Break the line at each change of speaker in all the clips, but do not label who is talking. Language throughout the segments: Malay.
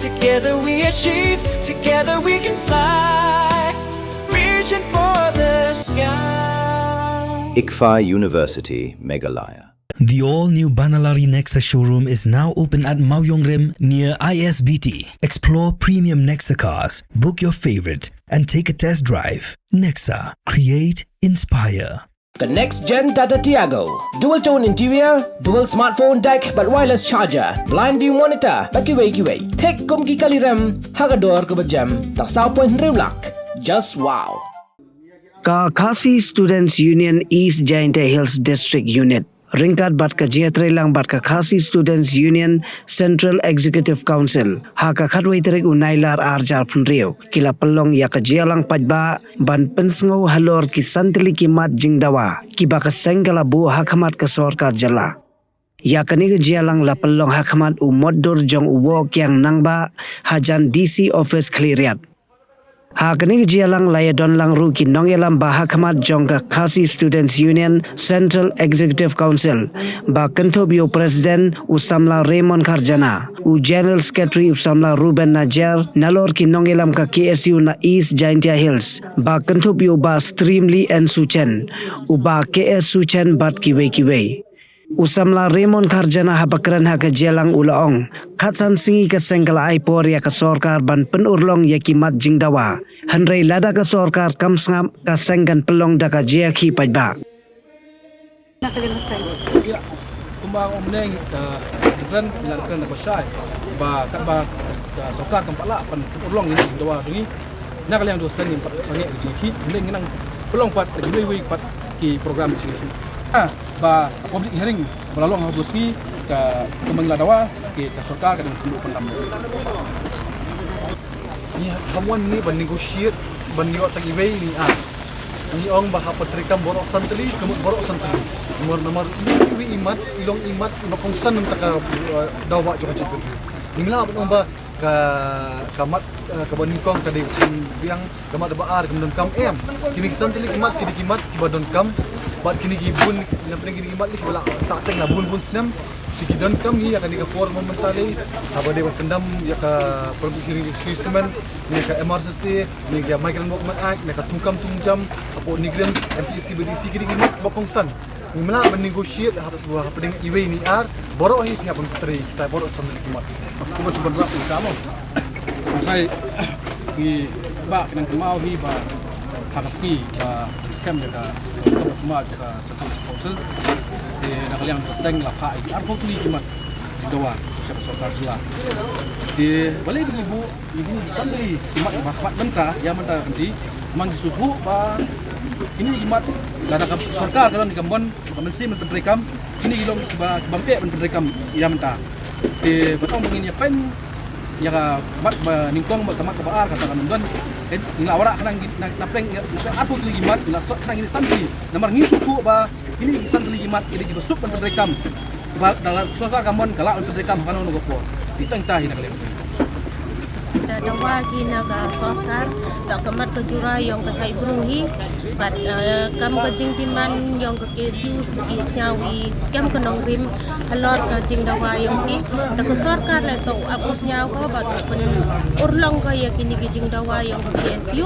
Together we achieve, together we can fly, reaching for the sky.
ICFA University, Meghalaya.
The all-new Banalari Nexa showroom is now open at Mawyongrim near ISBT. Explore premium Nexa cars, book your favorite, and take a test drive. Nexa. Create, inspire.
The next gen Tata Tiago. Dual tone interior, dual smartphone deck but wireless charger, blind view monitor, bakiway. Tek kum ki kaliram, hagador ke bejam, tak sao point rewlak. Just wow.
Khasi Students Union East Jaintia Hills District Unit. Ringkat bat ka jiatrelang bat ka Khasi Students Union Central Executive Council. Haka khatway terek unailar arjar punriu. Kila pelong ya ka jialang padba ban pensngau halor ki santili ki mat jingdawa. Kiba ka senggala bu hakamat ka sorkar jala. Ya kani ka jialang la pelong hakamat umoddur jong uwo kyang nangba hajan DC Office Kliriat. Hakani jialang laya don lang ruki nongyalam bahakamat jongka Khasi Students Union Central Executive Council ba kentobio President Usamla Raymond Karjana u General Secretary Usamla Ruben Najar nalor ki nongyalam ka KSU na East Jaintia Hills ba kentobio ba Streamly and Suchen u ba KS Suchen bat kiwei. Usamla Raymond Karjana habakran haka jelang ulaong katsan singi ka senggala aipor ya ka sorkar ban penurlong ya kimat jingdawa hanrei lada ka sorkar kamsngam ka senggan pelong da ka jiaki pajba
kumbang omneng dan dilakukan na basyai ba sorkar kampala pan penurlong ini jingdawa sungi nak yang dosen yang sange jiki mending nang pelong pat lagi pat ki program jiki ba public hearing melalui habuski ke Mengladawa ke sorkar ke penduduk pendam.
Ni kamuan ni ban negotiate ban ni otak iway ni ni ong bah patrikam borok santli kemut borok santli nomor iwi imat ilong imat bakongsan nang taka dawa jo jo ni mila ong ba kamat kabaningkong ka biang kamat baar kemudian kam kini santli imat kini kimat kibadon kam bat kini gibun yang penting kini gimat ni bala sateng na bun senam sikidon kam hi akan dika for momentali aba de pendam ya ka perbukiring assessment ni ka emergency ni ka migrant workment act ni ka tungkam tungjam apo nigran MPC BDC kini gimat bakongsan ni mala negotiate apa dengan iwe ni borok hi pihak menteri kita borok sambil gimat
kuma sebenarnya kamu saya di ba nang kemau hi ba hakaski ba scam jaga semua jaga satu council di nakaliang berseng lah pai apa tu lagi mat jingdawa siapa sorkar jula di boleh ibu sendiri mat mahmat mentah ya mentah nanti manggil suhu ba ini mat lada sorkar kalau di Gambon mensi menteri kam ini ilong ba bampe menteri kam ya mentah di betong mengini pen ya mat ningkong tamat kebaar katakan dan ila wara kanang napeng apa tu gimat ila sok kanang ini santri nomor ni suku ba ini santri gimat ini dibesuk menteri kam ba dalam sorkar Gambon kala menteri kam kanu ngopo ditengtah ini kali
dawa naga sorkar tak kemat kejura yang kecai berungi bat kam kejing timan yang ke KSU isnyawi skam kenong rim halor kejing dawa yang ki tak sorkar le to apusnya ko bat pen urlong ko ya kini kejing dawa yang ke KSU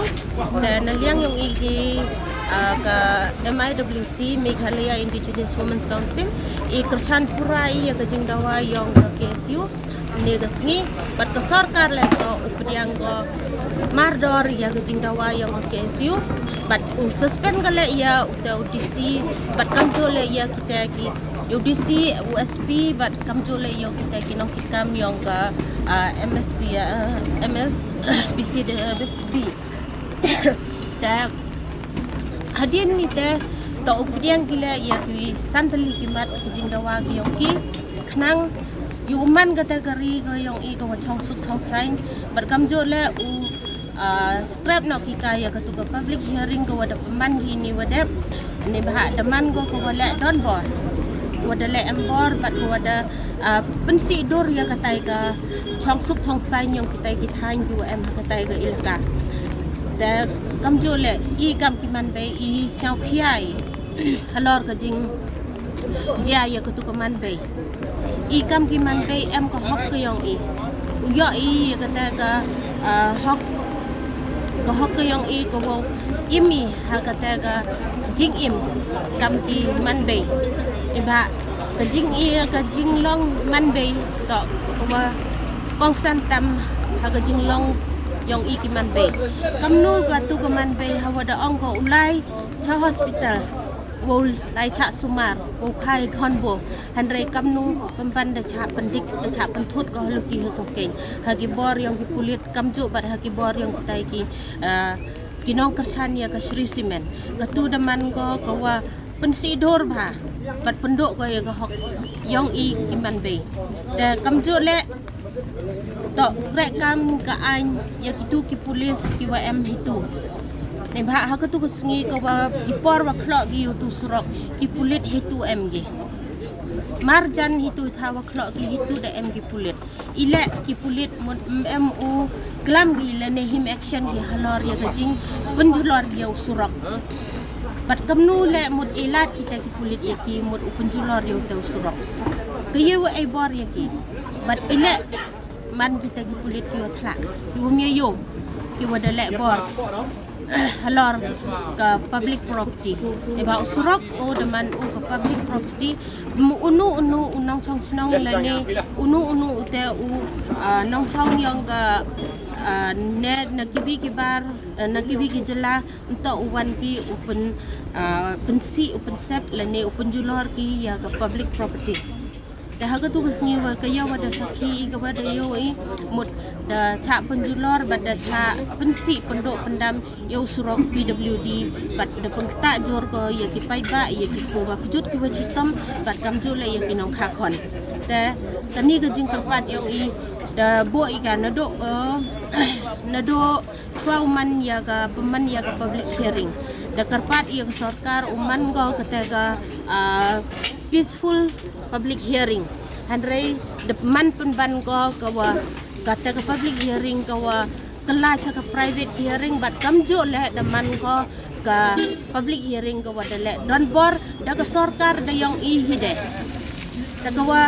dan liang yang iki ke MIWC Meghalaya Indigenous Women's Council i kersan pura i kejing dawa yang ke KSU negasngi bat ka sorkar le to upriang ko mardor ya kejing dawa yang KSU bat suspend kale ya UDC bat kamjole ya kita ki UDC USP bat kamjole ya kita ki nong kikam yang ka MSP MS BCDB ta hadin ni te to upriang kila ya ki santali kimat kejing dawa yang ki khnang Yuman kategori ko yung iko chong sut chong sign berkamjo le scrap no kikaya katuga public hearing ko wada peman hini wada ni bah deman ko wala don bor wada le embor bat ko wada pensi dor ya katai ka chong sut chong sign yung kitai kithan UM katai ka ilaka da kamjo le I kam kiman be I siao khiai halor ka jing jia ya katuga man be I kam ki man bay em ko hok ko yong I uyo i kata ka hok ko hok yang i ko imi ha kata ka jing im kam ki man bay iba ka jing i ka jing long man bay to ko kong san tam ha ka jing long yang i ki man bay kam nu ka tu ka man bay ha wada ong ko ulai cha hospital wo lai cha sumar wo khai khon bo han rei kam nu pemban da cha pendik da cha pentut ko luki ho sokeng ha ki bor yang ki pulit kam ju bat ha ki bor yang tai ki kinong kersan ya ka Sri Simen ka tu daman ko wa pensi dor ba bat penduk ko ya ka hok yang i ki man be da kam ju le to rek kam ka an ya ki tu ki polis ki wa em hitu ni bah ha tu kesengi ko wa ipor wa klok gi tu surok ki pulit hitu mg marjan hitu thawa klok gi hitu da mg pulit ile ki pulit mu klam gi le ne him action gi halor ya gajing penjulor gi surok bat kamnu le mud elat kita ki pulit ya ki mud penjulor ya tu surok ke ye wa ai bor ya ki bat ile man kita ki pulit ki wa thlak ki wa me yo ki wa da le bor halor ke public property iba surok o deman o ke public property unu unong chong chnong lani unu te u nong chong yang ga ne nakibi kibar nakibi ki jela untuk uwan ki open pensi open sep lani open julor ki ya ke public property dah ha tu kesngi wa kaya wa da sakhi ke wa da yo i mut da cha penjulor bad da cha pensi pendok pendam yo surok PWD bad da pengta jor ko ya ki pai ba ya ki ko wa kujut ki wa sistem bad kam ju le ya ki nong kha khon te tani ke jing kerpat yo i da bo i kan na do trauman ya ga peman ya ga public hearing da kerpat ya ke sarkar uman go ketega peaceful public hearing handrai de man penban ko kawa kata ke public hearing kawa kela cha ke private hearing bat kamjo le de man ko ka public hearing kawa de le don bor da ke sarkar da yang i hide da kawa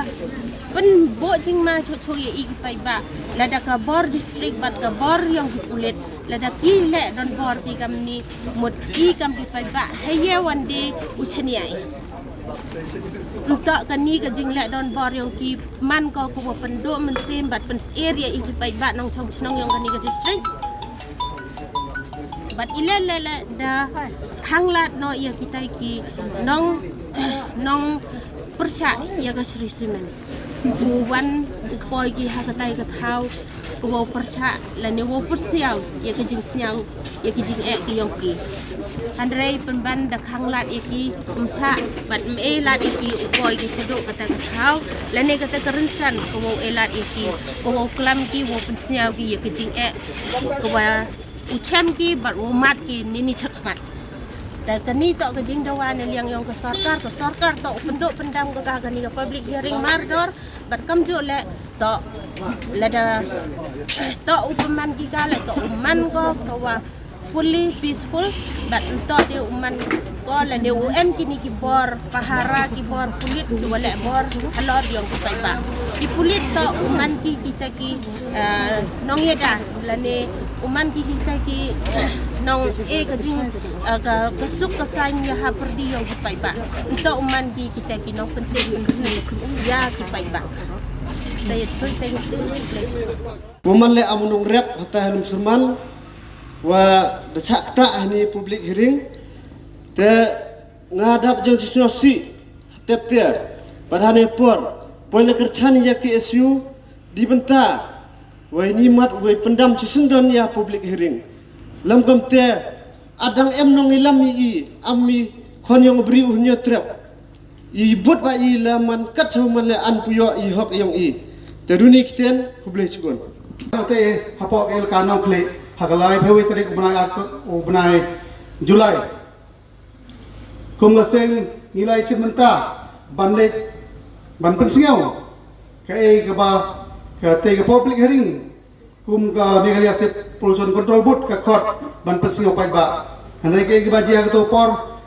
pen bo jing ma chu ye i pai ba la da ka bor district bat ka bor yang dipulit la da ki le don bor ti kam ni mut i kam pi pai ba haye one day uchaniai untuk kani ke jing le don bor yang ki man ko ko penduk men sim bat pen area i ki pai ba nong chong chnong yang kani ke district bat ile le da khanglat no ya kita ki nong persya ya ke Sri Simen buwan poi ki ha ka tai ka thau ko persya la ne wo persiang ya ke jing snyang ya ke jing ki yong ki handrai penban da khanglat iki umcha bat me lat iki poi ki chaduk kata ka thau la ne kata kerensan ko wo elat iki ko wo klam ki wo persiang ki ya ke jing ko wa ucham ki bat wo mat ki ni chakmat dan kini tok ke jing dawan yang ke sarkar tok penduk pendam ke kani ke public hearing mardor bat kam ju le tok lada tok upaman ki kale tok uman ko kawa fully peaceful but tok dia uman ko la ne UM kini ki bor pahara ki bor pulit ki wala bor halor yang ki pai ba di pulit tok uman ki kita ki nong yeda la ne uman ki kita ki nong ke jing ka kesuk kesan ya ha perdi yang ki pai ba untuk uman ki kita ki nong penting ya ki pai ba saya thank you
Woman le amunong rep hata hanum surman wa da chakta ani public hearing te ngadap jeng situasi tep tia padane por poile kerchan ya ke SU dibenta wa ini mat wa pendam cisendon ya public hearing lam te adang em nong ilam i ami kon yang beri uhnya trap i but ba i laman kat sauman le an puyo i hok yang i teruni kiten kublai cikon
te hapok el kanong kle hagalai phewi tarik ubnai Julai kum gaseng nilai cimenta bandek ban pensiau ke ba ke te ke public hearing kum ga Meghalaya State Pollution Control Board ke court ban pensiau pai ba hanai ke ba jia ke to por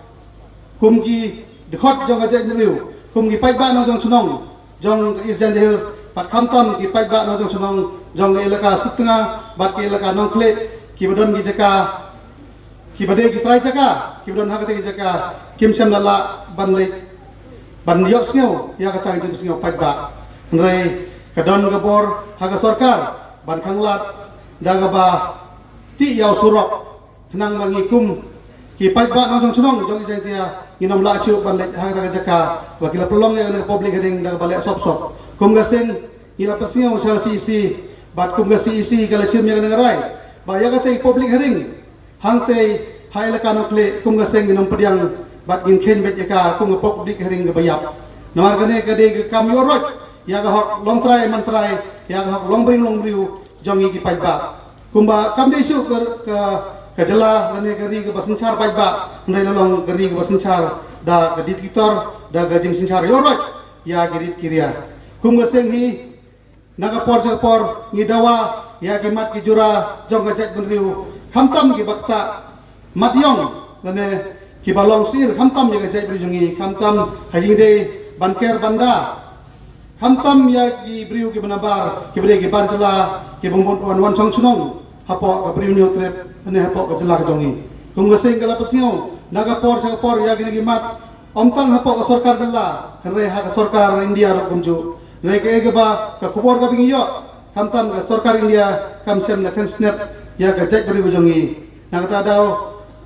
kum ki de court jong ga jeng riu kum ki pai ba no jong sunong jong East Jand Hills pat khamtam ki pai ba nong sonong jong elaka sutnga bat ki elaka nong kle ki badon ki jaka ki bade ki trai jaka ki badon hakate ki jaka kim sem lala ban le ban yok sneu ya kata ki sneu pai ba nrai kadon gabor haga sarkar ban khanglat daga ba ti yaw surok tenang bangi kum ki pai ba nong sonong jong isai tia inom la chu ban le haga jaka wakila pelong ya public ring daga balik sop kum gaseng ila pasio sa si bat kum gasi isi kala sim yang ngarai ba ya kata public ring hangte hai la kanokle kum gaseng inom pediang bat gin ken bet ka kum public ring bayap namar kane kade kam yorot ya ga hok long trai man trai ya ga hok long briu jongi ki pai ba kumba kam desu ke jela lane gari ke basencar pai ba ndai long gari ke basencar da gadit kitor da gajing sencar yorot ya girit kiria kum gaseng hi naga por ngidawa ya gimat ki jura jong gajak benriu khamtam ki bakta matyong lane ki balong sir khamtam ya gajak benriu khamtam hajing de banker banda khamtam ya ki briu ki banabar ki bre ki barjala ki bongbon wan chong chunong hapo ka briu nyu trep ane hapo ka jela jongi kum gaseng kala pasio naga por ya gimat omtang hapo ka sarkar jela re ha ka sarkar India ro kumju Naik ke ba ka kubor ka bingiyo kamtam ka sarkar India kam sem na kan snap ya ka jek beri ujongi na kata daw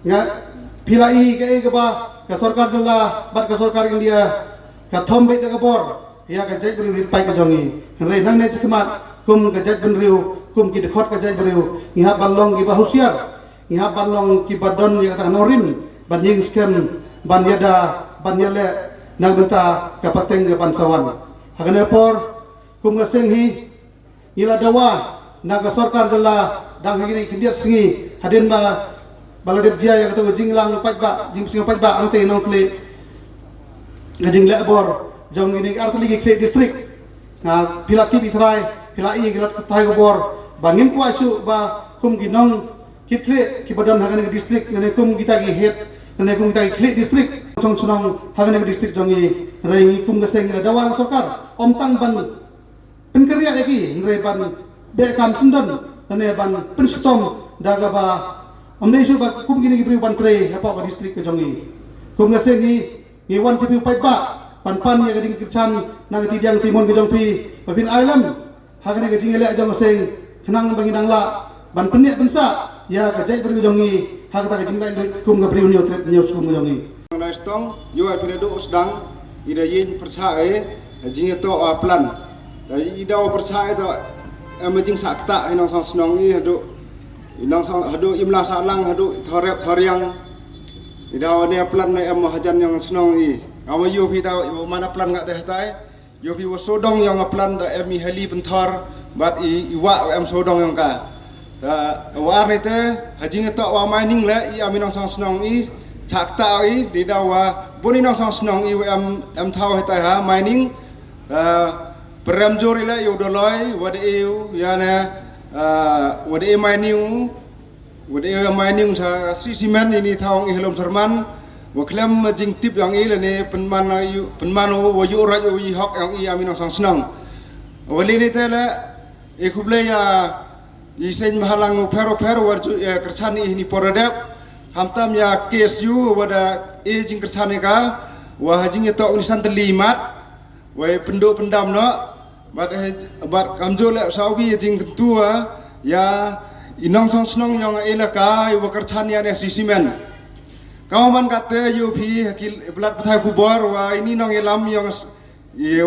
nga pilai ke ba ka sarkar jela bat ka sarkar India ka thombe ka bor ya ka jek beri pai ka jongi re nang ne chikmat kum ka jek benriu kum ki dekhot ka jek beriu iha balong ki bahusiar iha balong ki badon ya kata norim ban ying skem ban yada ban yale nang benta ka pateng ke bansawan Hakane por kum gaseng hi ila dawa naga sarkar jela dang hagini kindiat singi hadin ba baladep jia ya kata jinglang pai ba jing singa pai ba ante nong kle ngajing le bor jong ini artli ki kle district na pilati bitrai pilai gilat tai bor bangin ku asu ba kum ginong kitle ki badon hagani district ne kum kita ki head ne kum kita ki kle district chong chunong hagani district jongi rai kum gaseng ila dawa sarkar omtang ban penkerja lagi ngai ban bekam sundon tane ban penstom daga ba amne su ba kum gini bri ban tre apa ba distrik ke jongi kum ngaseng ni wan cipi pai ba pan ya gading kirchan na tidiang timon ke jongpi babin island hagane ke jingele jong ngaseng kenang bagi nangla ban peniak bensa ya ka jai bri jongi hagata ke jingla kum ga bri unio trip nyo kum jongi
Naistong yo apinedo usdang ida yin persae jing to plan ida persae to amajing sakta inong sang snong ni hadu inong sang hadu imla salang hadu thorep thoriang ida ne plan ne am hajan yang snong i ama yo pi ta mana plan ngak teh tai yo pi wasodong yang plan da emi heli penthor bat iwa am sodong yang ka war ni te hajing to wa mining le i aminong sang snong i sakta i di dawa boni nang sang snong i am thau hetai ha mining peram jori la yo doloi wade eu yana wade mining sa simen ini thau i helom serman wa klem jing tip yang i le penman wo yu ra yo i hok yang i aminong sang snong wali ni te la e kuble ya i sen mahalang pero war kersani ini poradep hamtam ya KSU wada jing kersane ka wa hajing to unisan telimat wa pendam no bat kamjo le sawi jing ketua ya inong song snong yang elaka wa kersane ya sisimen kauman kate UP hakil belat pathai kubor wa ini nong elam yang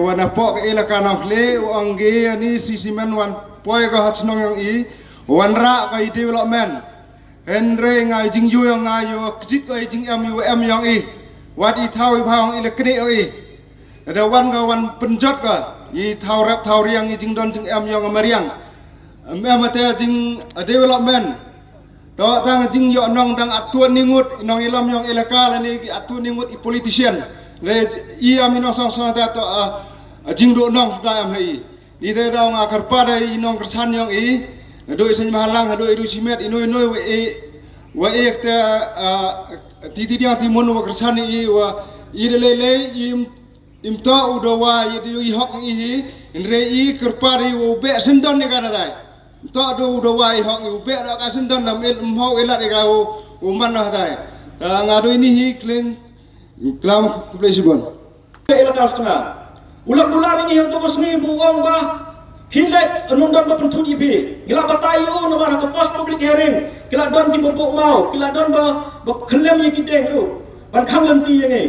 wa na po elaka nong le angge ani sisimen wan poe ka hasnong yang i wan ra ka development Henry ngai jing yu yang ngai yu kjit ngai jing MUM yang i wat i thau i phang i le kne i ada wan ga wan penjot ka i thau rap thau riang i jing don jing yang amariang mate jing development to tang jing yo nong tang atuan ningut nong ilam yang elaka la ni atuan ningut i politician le i amino sang sang ta to jing do nong da am hai ni te dong akar pada i nong kersan yang i do isen mahalang do iru simet inoi wa ekta titi dia timon wa kersani i wa i lele im to udawa i hok i Inrei kerpari ube sendon ni kana dai. To do wai hok ube da ka sendon dam il mho elat ka uman nah dai. Ngado ini hi kling klam publisibon.
Elaka setengah. Ular-ular ini yang tokos ni buang ba hilek nundon ba pentut ipi. Gila batayu na ba ka first public hearing. Gila don ki bopok mau, gila don ba kelem ye kideng ru. Ban kham lanti ye ngai.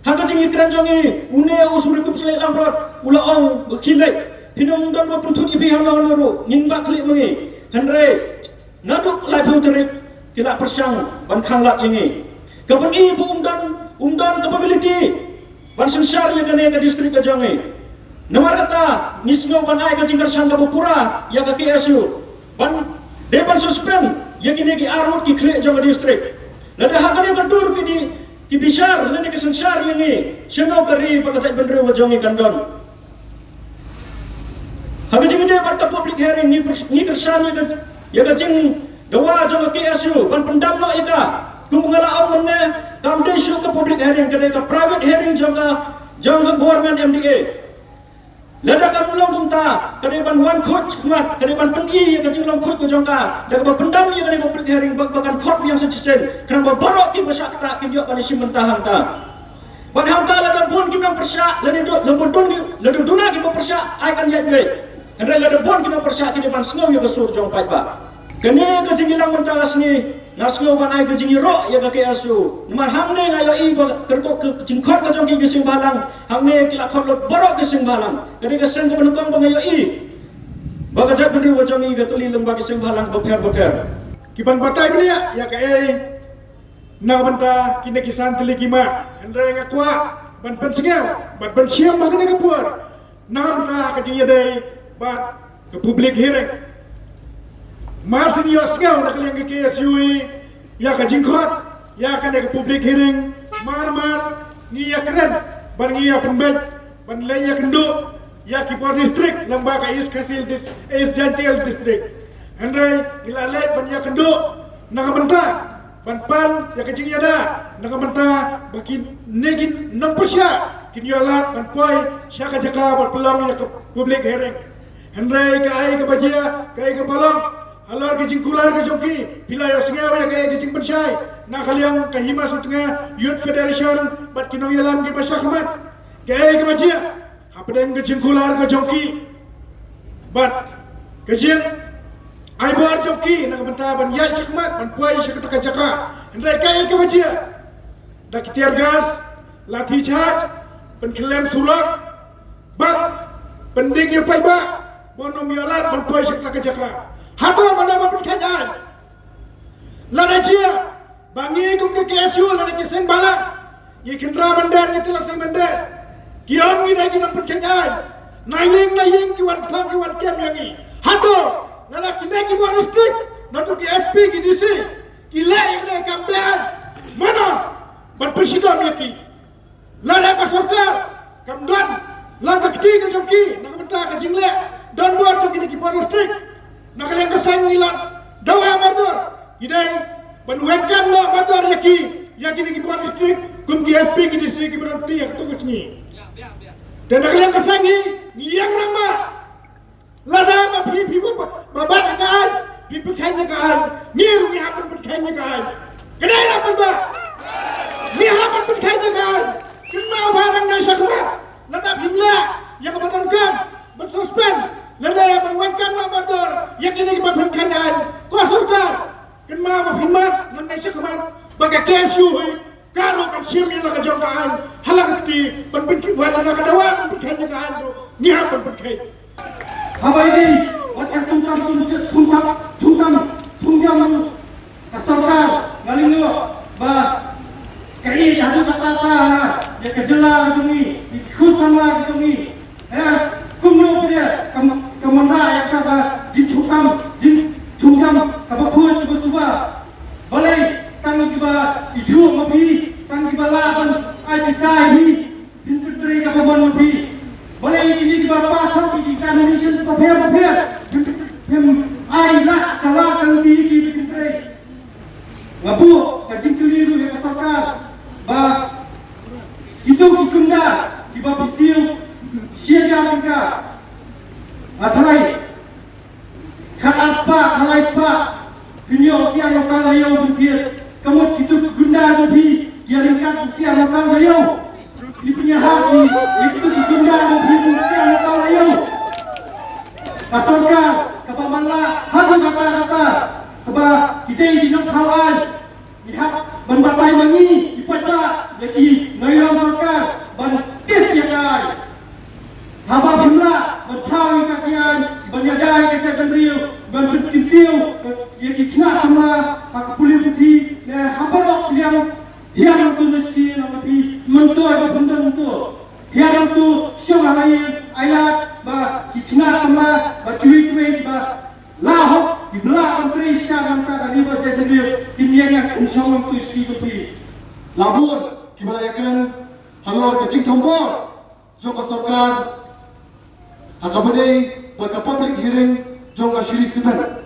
Haga jing ikran jongi une usuri kup selek lamrot ula ong hilek. Pinong don ba pentut ipi hang na ru. Nin ba klik mengi. Henre naduk lai puterik gila persang ban khang lat ye ngai. Kapan i bu umdan capability. Ban sensar ya kene ke distrik ke Jongi. Nomor kata nisngo ban ai ke jingkar sangka Bupura ya ke KSU. Ban depan suspend ya kini ki armut ki kre Jongi distrik. Nada hakane ke dur ki bisar lene ke sensar yang ni. Seno keri pakasai bendru ke Jongi kandon. Haga jingi depan ke public hearing ni kersan ya ke jing dawa Jongi KSU ban pendam no ika. Kumbangala ang mana kam desu ke public hearing ke private hearing jangka government MDA. Lada kam long kumta ke ban one court khmat ke ban pengi ya ke long court ke jangka dak ba pendam ya ke public hearing bahkan court yang sejisen kerana borok ki besakta ki dia panisi mentahang ta. Padahal lada pun ki nang persa lada duna ki persa ai kan yat be. Andai lada pun ki nang persa ki depan snow ya ke sur jong pai ba. Kene ke jingilang mentas ni nasngo ban ai ke jingi ro ya ke KSU. Nomor hamne ngayo i kertok ke jingkot ke jongki ke sing balang. Hamne kila khot borok ke sing balang. Kene ke sing ke benukang bangayo i. Baga jat benru ke jongi ke tuli lembah ke sing balang beper.
Kipan batai beli ya ke na banta kine kisan tili kimat. Hendra ngakwa ban singau ban siam makne ke puar. Na banta ke jingi dai bat ke public hearing. Masih yo sengau nak liang ke KSU ya ke jingkot ya kan ke public hearing mar ni ya keren ban ni ya pembek ban le ya kendo ya ki por district lamba ka is kasil dis is jantel district andre ila le ban ya kendo nak benta ban pan ya ke jing ya da nak benta bakin negin nampusya kin yo lat ban poi sya ka jaka ban pelang ya ke public hearing andre ka ai ke bajia ka ai ke palong Alar ke jingkular ke jongki bila yo sengau ya ke jing pensai na kaliang ke hima sutengah youth federation bat kinong yalam ke pasha khmat ke bajia hapdeng ke jingkular ke jongki bat ke jing ai bar jongki na benta ban ya khmat ban puai shakata ka jaka hendai ke bajia dak tiar gas lathi charge ban kelem surat bat pendik yo pai ba bonom yalat ban puai shakata ka jaka Hatu mana apa perkajaan? Lada jia, bangi kum ke KSU lada keseng balak, ye kendra bandar ye telah seng bandar, kiam ni dah kita perkajaan, naying kiwan kem yang ni. Hatu, lada kini kiwan distrik, natu KSP KDC, kila yang dah kambean, mana ban presiden yaki, lada kasorkar, kamdan, langkah ketiga jamki, nak bentar ke jingle, dan buat jamki ni kiwan distrik. Nakaliang kasang nilat dawa mardor kidai penuhkan na mardor yaki ni buat distrik kum KSP KDC ki berhenti ya ketugas ni dan nakaliang kasang ni yang ramba lada apa pipi babat akan pipi kanya kan ngiru ni hapan kanya kan kedai apa ba ni hapan kanya kan kenal barang nasa kemat lada himla ya kebetulan kam bersuspend lada ya penguangkan nomor dor yang ini kebetulan kanyan kuasurkar kenma apa firman mengenai kemat bagai KSU karo kan siamnya laka jangkaan halak keti penbenki wala laka dawa penbenki kan ni apa penbenki
apa ini waktu tunjam kasurkar ngalingo ba kai hadu kata ya kejelang jumi ikut sama jumi kumno dia kemana yang kata jin tunjam apa kuat bersuba balai tang kiba itu mapi tang kiba laban ai bisa ini pintu apa bon mapi balai ini kiba pasar di Indonesia papel ai lah kalau di pintu ngabu kajing keliru yang sarkar ba itu kikunda kiba bisil Pak Kenyok siang lokal layo bentir Kamut itu gunda zobi Dia ringkat siang lokal layo Di punya hati Itu gunda zobi siang lokal layo Pasalkan Kebak malak Hati kata-kata Kebak kita hidup kawan Lihat Banbatai mangi Dipada Yaki Nayang sorkan Bantif ya kai Haba pula Bantawi kakian Banyadai kata beliau Bantintiu Yaki kena sama Pak Pulih Putih Habarok yang Hiarang tu mesti Tapi mentua ke benda mentua Hiarang tu Syawah lain Ayat Bah Kena sama Bercuit-cuit Bah Lahok Di belakang Malaysia Nanti Di baca jadi Kiniannya InsyaAllah tu isti Tapi
Labun Kibalayakan Halor kecing tombol Joko Sarkar Akabadai Berka public hearing Jongka Shiri Siban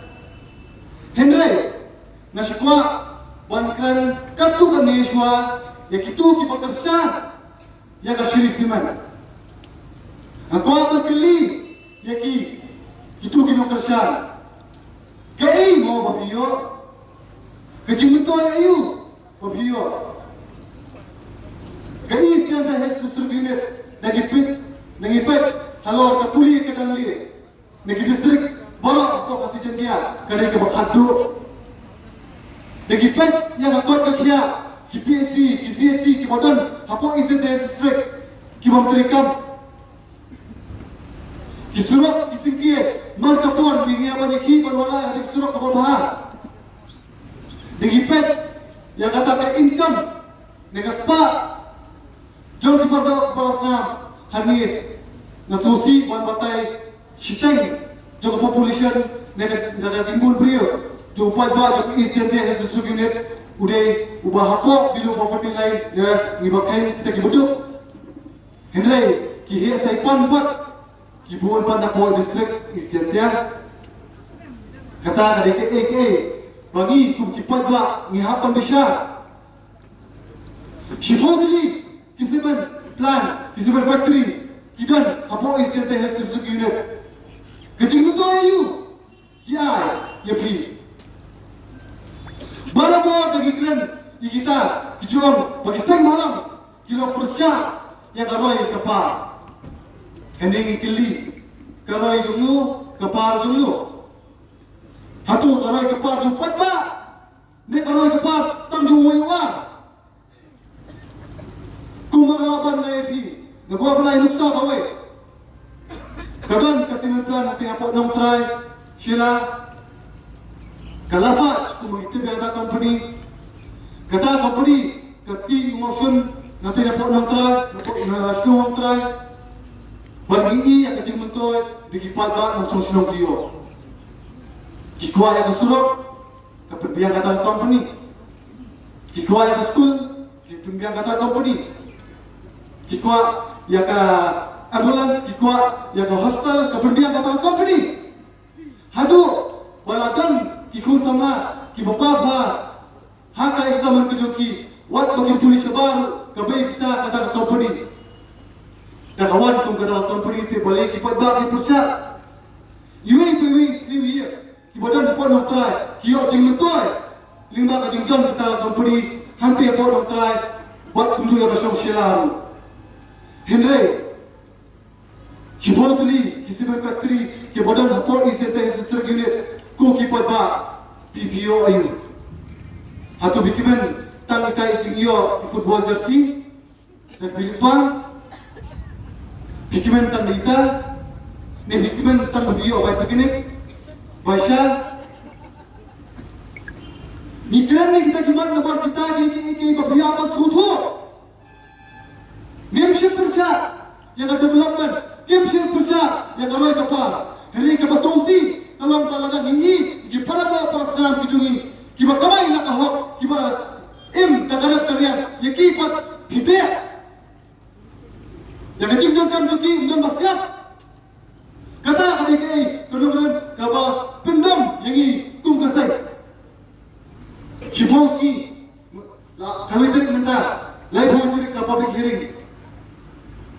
Henry Nasikwa Bankran Katu kan Neshwa Yakitu Kipakarsa Yaka Shiri Siban Akwa terkeli Yaki Kitu Kipakarsa Kai Mau Bapiyo Kecing Mutoy Ayu Bapiyo Kai Istianta Health District Nagipit Halor Kapuli Ketanli Nagi distrik Borok Apa kasih jendia Kadai ke Bakhadu Nagipit Yang akot kakia Ki PHC Ki CHC Ki Bodan Apa isi distrik Ki Mamterikam Ki Surat Ki Singkie Man Kapor Bingi apa Niki Banwala Adik Surat Kapor Baha Nagipit Yang kata ke income Nagaspa Jom Ki Parasnam Hani Nasusi Wan Batai Shiteng Joko population Nada timbul beliau Jumpa ba Joko East Jentia Health District Unit Udai Ubah hapok Bilu poverty line Ya Ngibakain kita kibuduk Henry Ki hea saipan pat Ki buon pan Dapo District East Jentia Kata kadai ke Bagi kum kipat ba Ngihapan bisyar Shifodili Kisiban Plan Kisiban Factory Kidan Hapo Isyente Health District Unit Kecing Mutu Ayu Kiai Yapi Barabor bagi keren Di kita Kijom Bagi seng malam Kilo persya Yang karoi kapar Hending ikili Karoi jumnu Kapar jumnu Hatu karoi kapar jumpat ba Nek karoi kapar Tam jumwai war Kumangalaban na yapi Nagwa pala inuksa kawai Kadon kasi plan natin apo nang try Sheila Kalafat kumangitib yata company Kata company Kati emotion natin apo nang try Slow nang try Bargi ang kacing mentoy Dikipat ba ng sosyon kiyo Kikuha ya ka surok Kapimpiang kata company Kikuha ya ka school Kapimpiang kata company Kikuha Yaka ambulance kikuat Yaka hostel Kependian kata company Hadu Baladan Kikun sama Kibapas ba Haka examen kejoki Wat bagian polis baru Kabai bisa kata company Dakawan kum kata company Te boleh kipat ba Kipersiap Iwei piwei 3 year Kibadan sepon nak try Kiyok jing mentoy Limba kajing don kata company Hanti apon nak try Buat kunju yaka syong silaru Henry Shibotli Kisiban Factory Ki Bodan Hapo Isyente Health District Unit Ku kipat ba PPO Ayu Hatu bikiman Tang itai jingyo Football jersey Dan Pilipan Bikiman tang dita Ni bikiman tang biyo By picnic Basya Ni keren ni kita kimat Nabar kita Ki Babiyo apat suto Membership persya Yang ada development Membership persya Yang karoi kapal Hari kapal solusi Kalau ada gini Gipara da parasenam kijungi Kiba kamay lakahok Kiba Dagarap kalian Yang kipat Pipea Yang kecil dan kam joki Mungkin basiap Kata kadang-kadang Kadang-kadang Kaba pendam Yang i Kum kasay Shifowski Kami terik mentah Live terik ka public hearing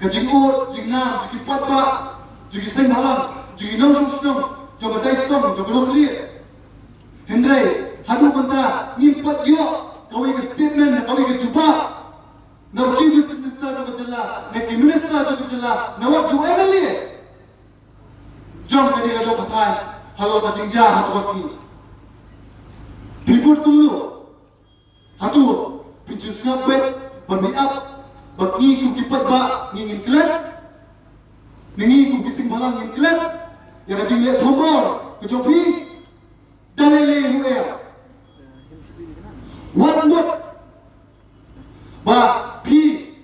Kajing ut, jing nam, jing pat pa, jing seng malam, jing nam sung sung, jong dai stong, jong nok li.
Henry hadu benda ngimpat yo kawi ke statement kawi ke jubah na chief minister to kejela na ki minister to kejela na wat ju MLA jom ka dia do patai halo ka jingja hatu wasi pibut kumlu hatu pinjus ngapet bermi up bagi kum kipat ba ngingin klep ningi kum kising malang ngin klep ya ka jingle thombor ke jopi dalele ruya wat mut ba pi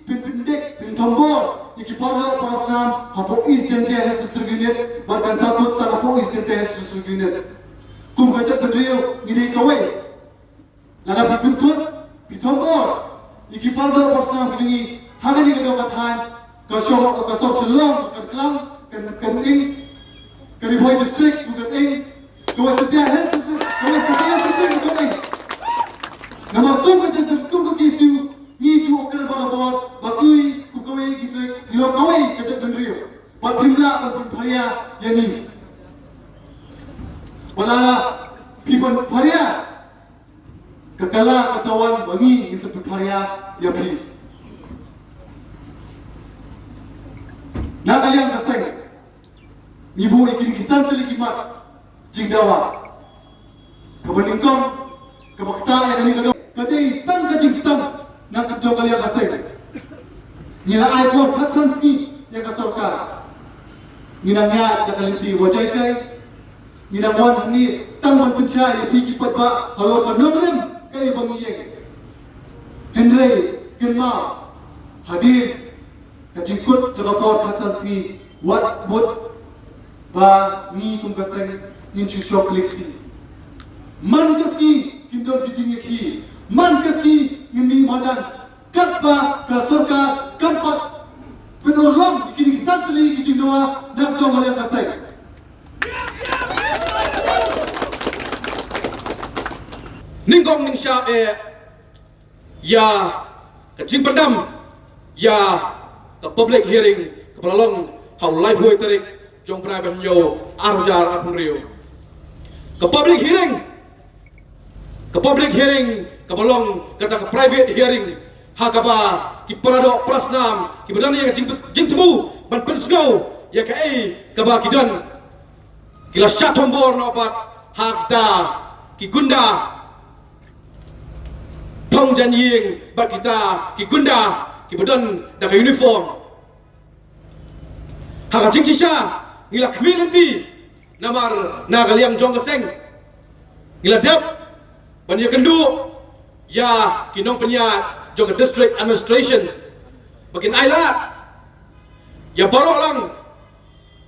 pindek pintombor iki parlo parasnam hapo east jente health district unit barkan satu ta hapo east jente health district unit kum kajat bedrio ngide kawai lala pintut pitombor iki parlo parasnam kini hagani ke dokatan ka so selong ka klang kan ing ka riboy district bukan ing ka wasatya health district ka wasatya district bukan ing nomor 2 kajat kum ka kisu ni ju okra barabor bakui kukawai gitu gilo kawai kajak dendrio bat pimla pun pharia yani walala pipon pharia kakala katawan bangi ngin sepi pharia ya pi na kalian kaseng nibu ikini kisan tuli kimat jingdawa kabaningkong kabakta ya kani kado kadai tang kajing stam na kadyo kalian kaseng nila aipor khatsanski yang kasorka ninangya jakalinti wajai-jai ninangwan ni tangban penca ya piki patba halo ka nomrem kai bangiyeng Henry kenma hadir kajikut jakapor khatsanski wat mut ba ni kum kaseng ninchu shok likti man kaski kindor kijing ki man kaski ngini madan kappa kasorka kampat penurlong ikini kisantli kijing doa nak jong oleh kasai
Ninggong ning syap ya kajing pendam ya ke public hearing kepelalong how live way terik jong private yo arjar apun rio ke public hearing kepelong kata ke private hearing hakaba ki parado prasnam ki badan yang jing temu ban pensgau ya ka kaba ki don kila syatombor no opat hakta ki gunda tong janjing bat kita ki gunda ki badan da ka uniform haka jing sisa ngila community namar na kaliang jong keseng ngila dap ban ya kendu ya kinong penyat juga district administration bakin ailat ya barok lang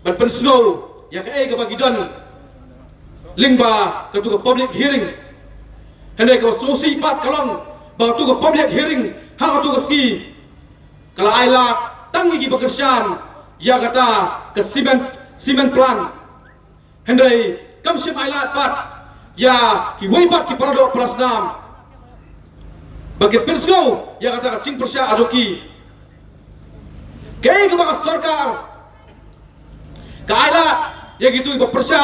ban pensnow ya ke ke bagi don lingba ke tu public hearing hendak ke sosi pat kalong ba tu public hearing ha tu ski kala ailat tangi gi bekerjaan ya kata ke cement plant hendai kam sim ailat pat ya ki weipat ki parado prasnam bagi persgo ya kata cing persya ajoki kay ke baka sarkar kaila ya gitu iba persya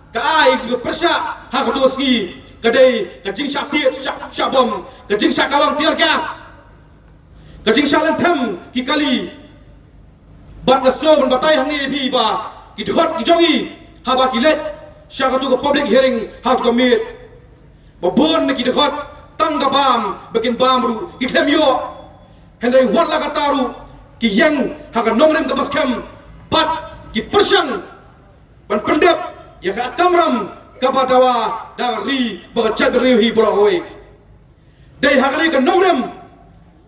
kai iba persya ha ko ski kadai kajing syakti syabom kajing syakawang tiar gas kajing syalentem ki kali bat gaslo ban batai hangi pi ba ki dhot ki jongi ha ba ki let syakatu ko public hearing ha to meet babon ki dhot tangga bam bikin bamru iklem yo hendai wala kataru ki yang hakan nomrem ke baskem pat ki persyang ban pendap ya ka kamram kapadawa dari bagacad rihi borowe dai hakali ka nomrem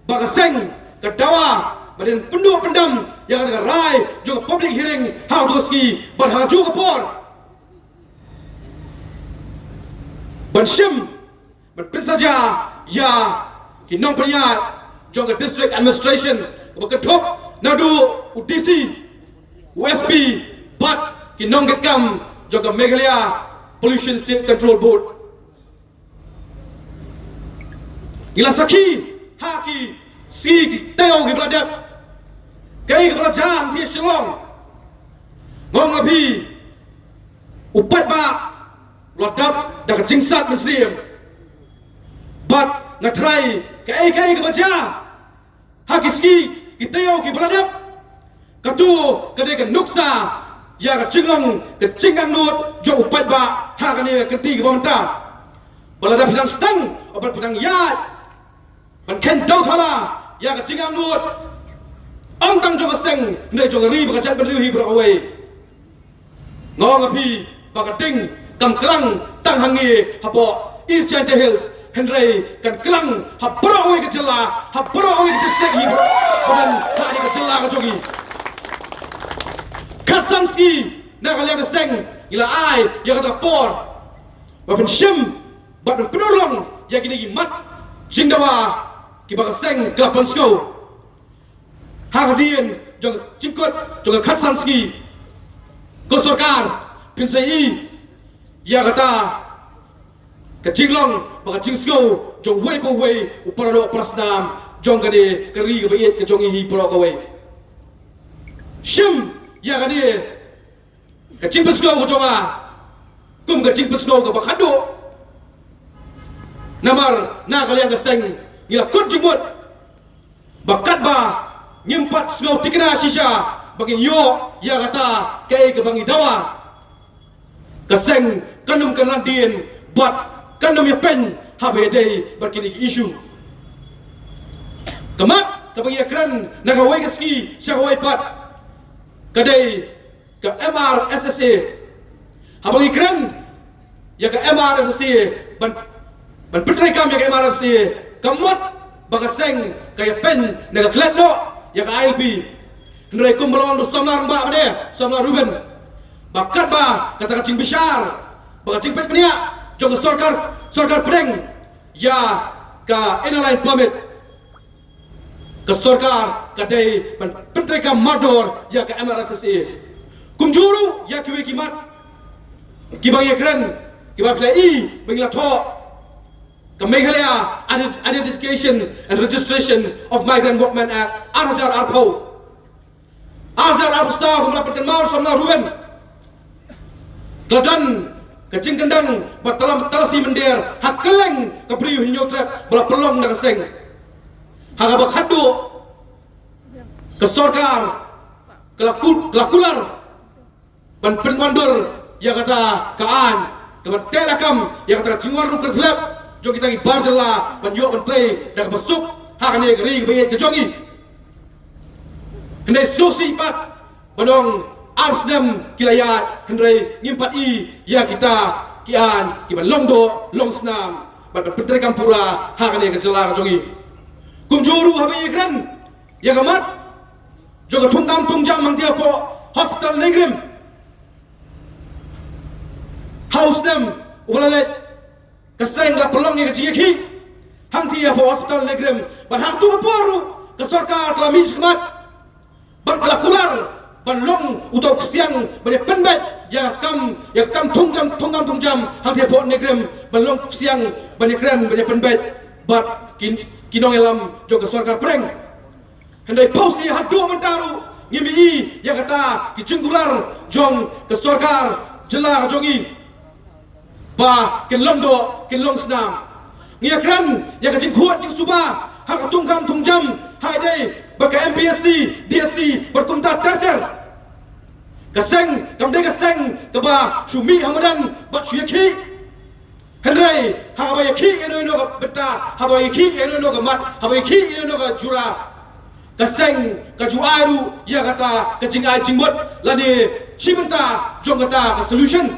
bagaseng ka dawa badan pendu pendam yang ka rai juga public hearing how to ski ban haju ka por ban shim ben saja ya kinong penyat jong district administration berketuk nadu UDC USP but kinong gekam jong Meghalaya Pollution State Control Board gila saki haki si teo gi bradap kai gi bradam ti shlong ngong api upat ba lodap dak jingsat muslim bat ngatrai ke baca hakiski kiteo ki beladap katu kade ke nuksa ya ke jinglong ke jingang nut jo upat ba ha kani kenti ke bamta beladap hidang stang obat hidang yat ban ken dau thala ya ke jingang nut am tang jo seng ne jo ri ba chat ban ri bro away ngong api ba ding kam klang tang hangi hapo East Jaintia Hills Henry kan kelang hapro away ke jela hapro away ke district hi bro dan hari ke jela ke jogi Kasanski na kalian ke seng ila ai ya kata por ba shim ba penurlong ya kini mat jingdawa ki ba seng kelapan sko hardien jong jingkot jong Kasanski ko sarkar pinsai ya kata kejinglong baka jingsko jong way po way uparano prasnam jong kade keri ke bait ke jong hi pro kawai shim ya kade kejing pesgo ko jonga kum kejing pesgo ko bakado namar na kalian keseng ngila kut jumut bakat ba nyempat sgo tikna shisha bagin yo ya kata ke bangi dawa keseng kanum kanandien bat kanum ya pen habe day berkini isu kemat kabangi akran nagawai keski syagawai pat kadai ke MRSSA habangi kran ya ke MRSSA ban petrai kam ya ke MRSSA kamot bagaseng kaya pen naga klet no ya ke ILP ndrai kum balon samlar mbak mane samlar Ruben bakat ba kata kacing besar bakacing pet penia jong sarkar pedeng ya ka inline permit ke sarkar kadai ban pentreka mador ya ke MRSSA kumjuru ya kiwe kimat kibang ya keren kibang plai bangla tho ke Meghalaya Identification and Registration of Migrant Workmen Act Arjar Arpo sa kumlapat mau samna Ruben Kladan kecing kendang batalam talasi mendir hak keleng kepriu hinyotrap bala pelong dak seng hak abak hadu ke sarkar kelakular ban penwandur ya kata kaan ke telakam ya kata cingwar rum kerslap jong kita gi barjela ban yo ban play dak besuk hak ne geri baye ke jongi hendai slosi pat banong arsdem kilayat hendrai ngimpat ya kita kian kiban longdo longsnam bat pentrek kampura hakane ke jela jongi kumjuru habe ikran ya gamat joga tungam tungjam mangtia po hospital negrim house dem ubalalet kaseng la pelong ye keciki hangti ya po hospital negrim bat hang tu poru ke sarkar kelami sekemat berkelakular balong utau siang bade penbet ya kam tunggam hang po negrem balong siang bade kran bade penbet bat kinong elam joga sarkar preng hendai pausi hadu mentaru ngimi ya kata kicunggular jong ke sarkar jela jongi ba kinlong senam ngia kran ya kajing kuat jing suba hak tungjam hai dai baka MPSC DSC berkumta terter kaseng kamde kaseng keba Syumi Hamadan bat syaki hendrai habayaki eno ka beta habayaki eno ka mat habayaki eno ka jura kaseng kajuaru ya kata kajingai jingbot lani shibenta jong kata ka solution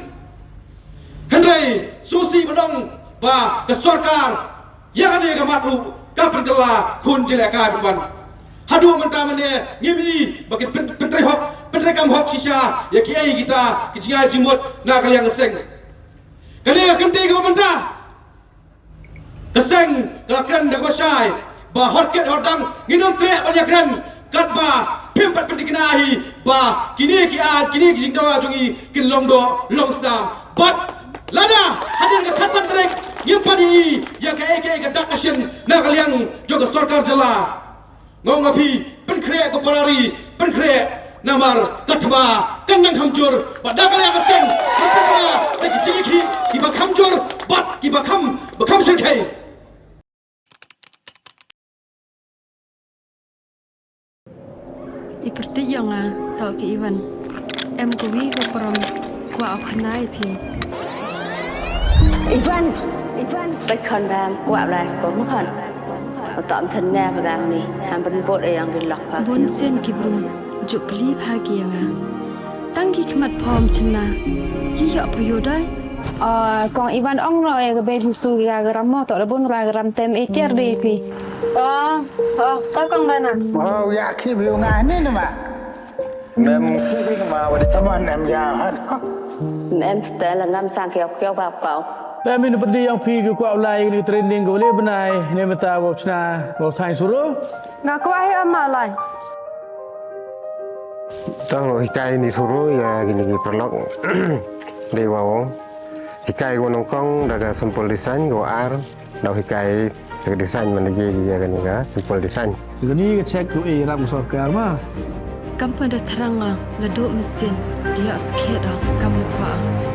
hendrai susi badong ba ka sarkar ya ne ka matru ka perkala kun jelaka ban hadu mentamane ngimi bakin pentrai hok penrekam hok shisha ya kiai kita kijingai jimut na kalian keseng kalian akan tega pemerintah keseng kelakan dak masai ba horket hodang nginum tre banyak ran kat ba pempat pentikinahi ba kini kijingdawa jongi kin longdo longsdam but lada hadir ke kasan trek nyimpadi ya ke dak action na kalian juga sarkar jela ngong api penkre ko parari penkre namar katba nang hamjur badang kala yang asing berpura lagi jiki iba hamjur bat iba bakam serkai
Iperti yang tau ke Iwan em kuwi ke perom kwa au khanai phi
Ivanไปคอนแรมกว่าลายสกอมคันตอมทันแน่ประดามนี่ทำเป็นบทเองดิหลักพา
bon sen ki bru ju kli pha ki yang tang ki khmat phom chna yi ya pyo dai
กองอีวันอ่องเราเองก็เป็นผู้สู้ยากระมอต่อระบนรายกระมเต็มเอเทียรีพี่ก็กองกันน่ะ
อยากคิดวิวงานนี่นะมาแม่คิดมาวันนี้ทำไมแม่ยาวฮะ
แม่สเตลงามสร้างเกี่ยวกับเก่า
Dah min perdi yang pi ke kuat ulai ni training ke boleh benai ni mata bau cina bau sains suruh.
Ngaku ai amalai.
Tang hikai ni suruh ya gini perlok dewa wong. Hikai go nongkong daga sampul desain go ar dah hikai ke desain mana je ya kan ya sampul desain.
Gini ke cek tu ram sorkar mah.
Kampung dah terang la do mesin dia sikit dah kamu kuat.